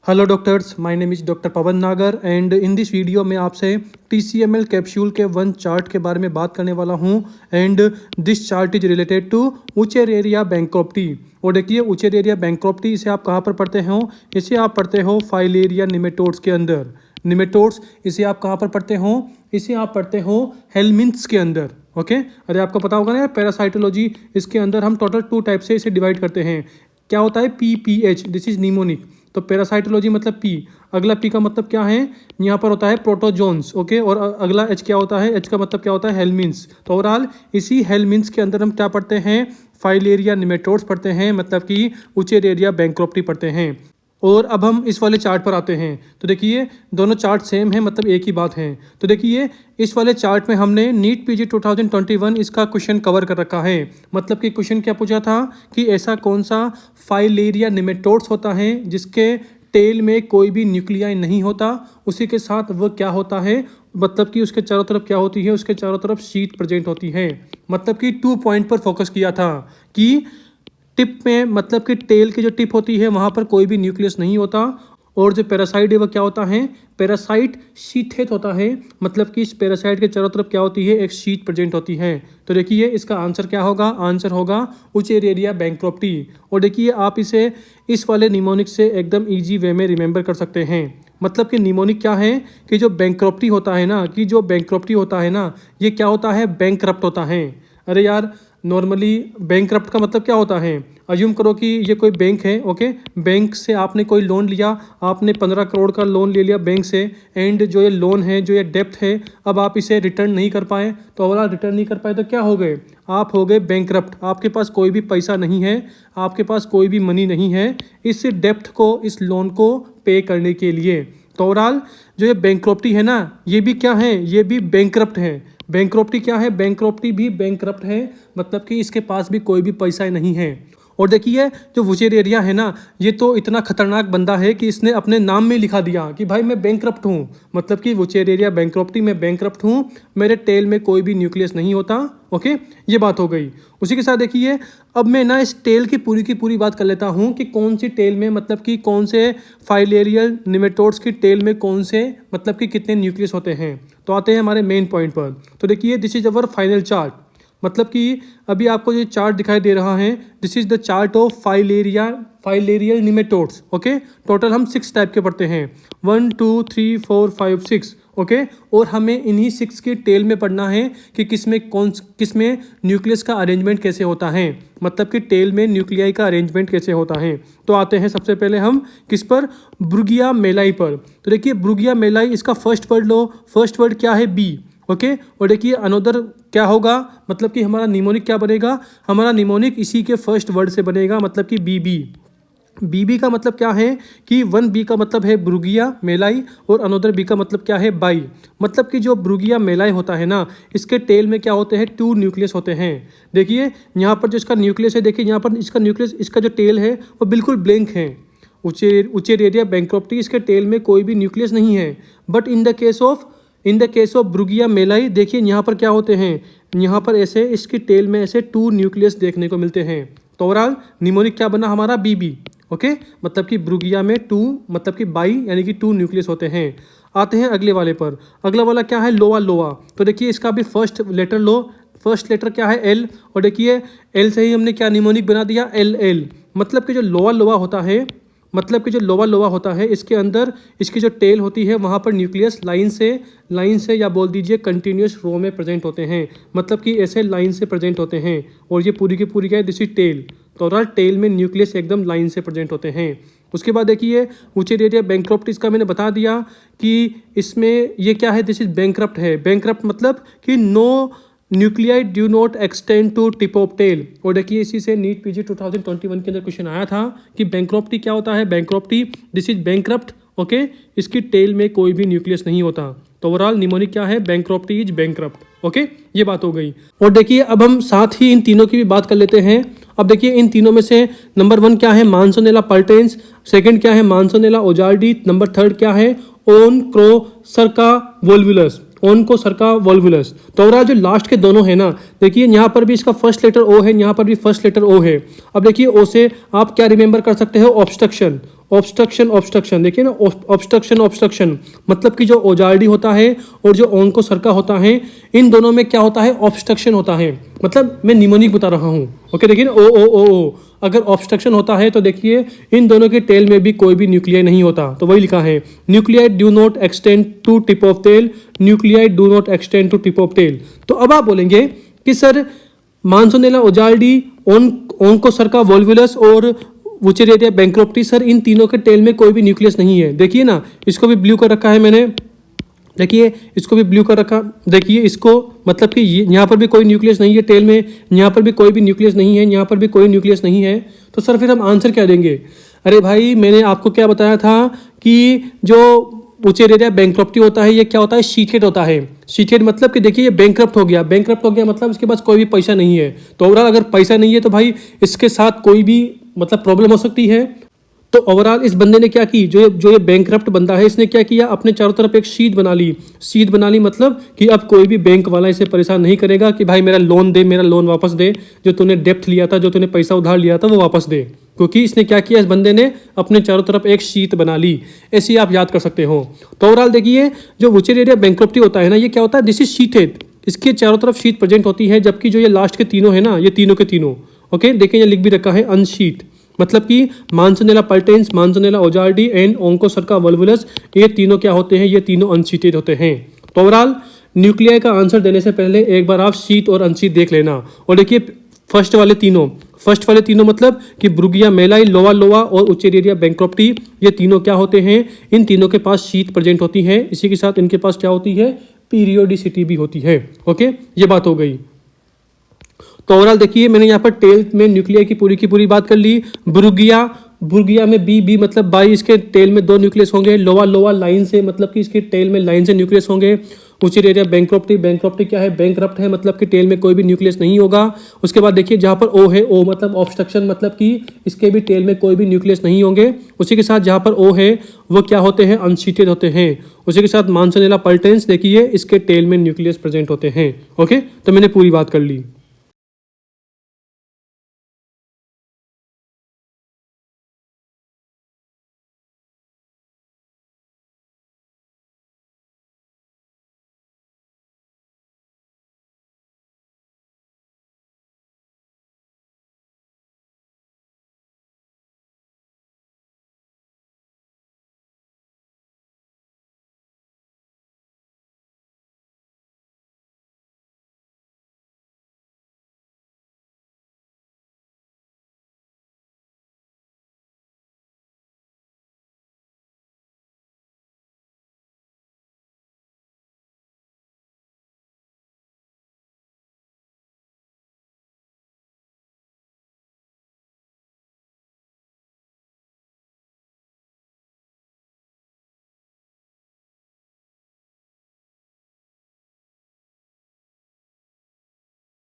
Hello doctors, my name is doctor Pavan Nagar and in this video में आपसे TCML capsule के one chart के बारे में बात करने वाला हूं and this chart is related to Wuchereria bancrofti. और देखिए उचेरेरिया बैंक्रप्टी इसे आप कहां पर पढ़ते हो? इसे आप पढ़ते हो फाइलेरिया निमेटोड्स के अंदर। निमेटोड्स इसे आप कहां पर पढ़ते हो? इसे आप पढ़ते हो हेलमिंथ्स के अंदर। ओके अरे आपको पता होगा ना यार, पैरासाइटोलॉजी इसके अंदर हम टोटल 2 टाइप से इसे डिवाइड करते हैं। क्या होता है? PPH, this is mnemonic. तो पैरासाइटोलॉजी मतलब पी, अगला पी का मतलब क्या है? यहाँ पर होता है प्रोटोजोन्स। ओके और अगला एच क्या होता है? एच का मतलब क्या होता है? हेलमिंथ्स। तो ओवरऑल इसी हेलमिंथ्स के अंदर हम क्या पढ़ते हैं? फाइलेरिया निमेटोड्स पढ़ते हैं, मतलब कि उचेरेरिया बैंक्रप्टी पढ़ते हैं। और अब हम इस वाले चार्ट पर आते हैं। तो देखिए दोनों चार्ट सेम है, मतलब एक ही बात है। तो देखिए इस वाले चार्ट में हमने नीट PG 2021 इसका क्वेश्चन कवर कर रखा है। मतलब कि क्वेश्चन क्या पूछा था कि ऐसा कौन सा फाइलेरिया निमेटोड्स होता है जिसके टेल में कोई भी न्यूक्लियाई नहीं होता, उसी के साथ वो क्या होता है, मतलब कि उसके चारों तरफ क्या होती है? उसके चारों तरफ शीट प्रेजेंट होती है। मतलब कि 2 पॉइंट पर फोकस किया था कि टिप में, मतलब कि टेल की जो टिप होती है वहाँ पर कोई भी न्यूक्लियस नहीं होता। और जो पैरासाइट है वो क्या होता है? पैरासाइट शीथेड होता है, मतलब कि इस पैरासाइट के चारों तरफ क्या होती है? एक शीट प्रेजेंट होती है। तो देखिए इसका आंसर क्या होगा? आंसर होगा उचेरेरिया बैंक्रप्टी। और देखिए आप इसे इस वाले निमोनिक से एकदम ईजी वे में रिमेंबर कर सकते हैं। मतलब कि निमोनिक क्या है कि जो बैंक्रप्टी होता है ना, कि जो बैंक्रप्टी होता है ना, ये क्या होता है? बैंक्रप्ट होता है। अरे यार नॉर्मली बैंक्रप्ट का मतलब क्या होता है? अज्यूम करो कि ये कोई बैंक है। ओके बैंक से आपने कोई लोन लिया, आपने 15 करोड़ का लोन ले लिया बैंक से, एंड जो ये लोन है, जो ये डेप्थ है, अब आप इसे रिटर्न नहीं कर पाए। तो ओवरऑल रिटर्न नहीं कर पाए तो क्या हो गए? आप हो गए बैंक्रप्ट। आपके पास कोई भी पैसा नहीं है, आपके पास कोई भी मनी नहीं है इस डेप्थ को, इस लोन को पे करने के लिए। तो ओवरऑल जो ये बैंक्रप्टी है ना, ये भी क्या है? ये भी बैंक्रप्ट है। बैंक्रप्टी क्या है? बैंक्रप्टी भी बैंक्रप्ट है, मतलब कि इसके पास भी कोई भी पैसा नहीं है। और देखिए जो वुचेरेरिया है ना, ये तो इतना खतरनाक बंदा है कि इसने अपने नाम में लिखा दिया कि भाई मैं बैंक्रप्ट हूँ। मतलब कि वुचेरेरिया बैंक्रप्टी, मैं बैंक्रप्ट हूँ, मेरे टेल में कोई भी न्यूक्लियस नहीं होता। ओके ये बात हो गई। उसी के साथ देखिए अब मैं ना इस टेल की पूरी बात कर लेता हूँ कि कौन सी टेल में, मतलब कि कौन से फाइलेरियल निमेटोड्स की टेल में कौन से, मतलब कि कितने न्यूक्लियस होते हैं। तो आते हैं हमारे मेन पॉइंट पर। तो देखिए this is our final chart. मतलब कि अभी आपको जो चार्ट दिखाई दे रहा है, this is the chart of filarial nematodes. Okay total हम 6 टाइप के पढ़ते हैं, 1 2 3 4 5 6। ओके और हमें इन्हीं 6 की टेल में पढ़ना है कि किसमें न्यूक्लियस का अरेंजमेंट कैसे होता है, मतलब कि टेल में न्यूक्लियाई का अरेंजमेंट कैसे होता है। तो आते हैं सबसे पहले हम किस पर? ब्रुगिया मेलाई पर। तो देखिए ब्रुगिया मेलाई, इसका फर्स्ट वर्ड लो। फर्स्ट वर्ड क्या है? बी। ओके और देखिए अनोदर क्या होगा? मतलब कि हमारा निमोनिक क्या बनेगा? हमारा निमोनिक इसी के फर्स्ट वर्ड से बनेगा, मतलब कि BB का मतलब क्या है कि 1B का मतलब है ब्रुगिया मेलाई और अनोदर B का मतलब क्या है? बाई। मतलब कि जो ब्रुगिया मेलाई होता है ना, इसके टेल में क्या होते हैं? 2 न्यूक्लियस होते हैं। देखिए यहाँ पर जो इसका न्यूक्लियस है, देखिए यहाँ पर इसका न्यूक्लियस, इसका जो टेल है वो बिल्कुल ब्लैंक है। उचेरेरिया बैंक्रप्टी, इसके टेल में कोई भी न्यूक्लियस नहीं है। But in the case of Brugia malayi देखिए यहाँ पर क्या होते हैं? यहाँ पर ऐसे इसकी टेल में ऐसे 2 न्यूक्लियस देखने को मिलते हैं। तो ओवरऑल निमोनिक क्या बना हमारा? BB। ओके मतलब कि ब्रुगिया में 2, मतलब कि बाई यानी कि 2 न्यूक्लियस होते हैं। आते हैं अगले वाले पर। अगला वाला क्या है? लोआ। तो देखिए इसका भी फर्स्ट लेटर लो। फर्स्ट लेटर क्या है? L। और देखिए L से ही हमने क्या निमोनिक बना दिया? LL। मतलब कि जो लोआ होता है, मतलब कि जो लोआ होता है, इसके अंदर इसकी जो टेल होती है वहाँ पर न्यूक्लियस लाइन से या बोल दीजिए कंटिन्यूस रो में प्रेजेंट होते हैं। मतलब कि ऐसे लाइन से प्रेजेंट होते हैं। और ये पूरी की पूरी क्या है? This is tail. तो ओवरऑल टेल में न्यूक्लियस एकदम लाइन से प्रेजेंट होते हैं। उसके बाद देखिए उचेरेरिया बैंक्रप्ट, इसका मैंने बता दिया कि इसमें ये क्या है? दिस इज बैंक्रप्ट है। बैंक्रप्ट मतलब कि no nuclei do not extend to tip of tail. और देखिए इसी से नीट PG 2021 के अंदर क्वेश्चन आया था कि बैंक्रप्टी क्या होता है? Bankruptcy, this is bankrupt. Okay इसकी टेल में कोई भी न्यूक्लियस नहीं होता। तो ओवरऑल निमोनिक क्या है? Bankruptcy is bankrupt. ओके ये बात हो गई। और देखिए अब हम साथ ही इन तीनों की भी बात कर लेते हैं। अब देखिए इन तीनों में से नंबर 1 क्या है? मानसोनेला पल्टेंस। सेकंड क्या है? मानसोनेला ओजार्डी। नंबर 3 क्या है? ओनक्रोसर्का वोल्वुलस। तो ओवरऑल जो लास्ट के दोनों है ना, देखिए यहाँ पर भी इसका फर्स्ट लेटर O है, यहाँ पर भी फर्स्ट लेटर O है। अब देखिए O से आप क्या रिमेंबर कर सकते हो? ऑब्स्ट्रक्शन। ऑब्स्ट्रक्शन ऑब्स्ट्रक्शन, देखिए ना ऑब्स्ट्रक्शन ऑब्स्ट्रक्शन मतलब कि जो ओजार्डी होता है और जो ओंकोसर्का होता है, इन दोनों में क्या होता है, ऑब्स्ट्रक्शन होता है। मतलब मैं निमोनिक बता रहा हूँ। ओके, देखिए ना ओ अगर ऑब्स्ट्रक्शन होता है तो देखिए इन दोनों के टेल में भी कोई भी न्यूक्लियाई नहीं होता, तो वही लिखा है nuclei do not extend to tip of tail, nuclei do not extend to tip of tail. तो अब आप बोलेंगे कि सर मांसोनेला ओजार्डी, ओंकोसर्का वोल्वुलस और वुचेरिया बैंक्रप्टी, सर इन तीनों के टेल में कोई भी न्यूक्लियस नहीं है। देखिए ना, इसको भी ब्लू कर रखा है मैंने, देखिए इसको भी ब्लू कर रखा, देखिए इसको, मतलब कि यहाँ पर भी कोई न्यूक्लियस नहीं है टेल में, यहाँ पर भी कोई भी न्यूक्लियस नहीं है, यहाँ पर भी कोई न्यूक्लियस नहीं है। तो सर फिर हम आंसर क्या देंगे? अरे भाई मैंने आपको क्या बताया था कि जो वुचेरिया बैंक्रप्टी होता है ये क्या होता है, शीथेड होता है। शीथेड मतलब कि देखिए ये बैंक्रप्ट हो गया, बैंक्रप्ट हो गया मतलब इसके पास कोई भी पैसा नहीं है। तो ओवरऑल अगर पैसा नहीं है तो भाई इसके साथ कोई भी मतलब प्रॉब्लम हो सकती है। तो ओवरऑल इस बंदे ने क्या की, जो ये बैंकरप्ट बंदा है, इसने क्या किया, अपने चारों तरफ एक शीट बना ली। शीट बना ली मतलब कि अब कोई भी बैंक वाला इसे परेशान नहीं करेगा कि भाई मेरा लोन दे, मेरा लोन वापस दे, जो तूने डेप्थ लिया था, जो तूने पैसा उधार लिया था वो वापस दे। क्योंकि इसने क्या किया, इस बंदे ने अपने चारों तरफ एक शीट बना ली। ऐसे ही आप याद कर सकते हो। तो ओवरऑल देखिए जो वुचेरिया बैंक्रप्टी होता है ना, ये क्या होता है, दिस इज शीटेड, इसके चारों तरफ शीट प्रेजेंट होती है। जबकि जो ये लास्ट के तीनों है ना, ये तीनों के तीनों, ओके देखिए ये लिख भी रखा है अनशीट, मतलब कि मांसोनेला पल्टेंस, मांसोनेला ओजार्डी एंड ओंकोसर्का वोल्वुलस, ये तीनों क्या होते हैं, ये तीनों अनशीटेड होते हैं। तो ओवरऑल न्यूक्लियाई का आंसर देने से पहले एक बार आप शीट और अनशीट देख लेना। और देखिए फर्स्ट वाले तीनों मतलब कि ब्रुगिया मेलाई, लोवा लोवा और वुचेरिया बैंक्रप्टी, ये तीनों क्या होते हैं, इन तीनों के पास शीट प्रेजेंट होती है। इसी के साथ इनके पास क्या होती है, पीरियोडिसिटी भी होती है। ओके, ये बात हो गई। तो ओवरऑल देखिए मैंने यहाँ पर टेल में न्यूक्लियाई की पूरी बात कर ली। बुर्गिया में बी मतलब बाई, इसके टेल में 2 न्यूक्लियस होंगे। लोवा लाइन से मतलब कि इसके टेल में लाइन से न्यूक्लियस होंगे। वुचेरिया बैंक्रप्टी क्या है, बैंक्रप्ट है मतलब कि टेल में कोई भी न्यूक्लियस नहीं होगा। उसके बाद देखिए जहाँ पर ओ है, ओ मतलब ऑब्स्ट्रक्शन, मतलब कि इसके भी टेल में कोई भी न्यूक्लियस नहीं होंगे। उसी के साथ जहाँ पर ओ है वो क्या होते हैं, अनशीटेड होते हैं। उसी के साथ मांसोनेला पल्टेंस, देखिए इसके टेल में न्यूक्लियस प्रेजेंट होते हैं। ओके, तो मैंने पूरी बात कर ली।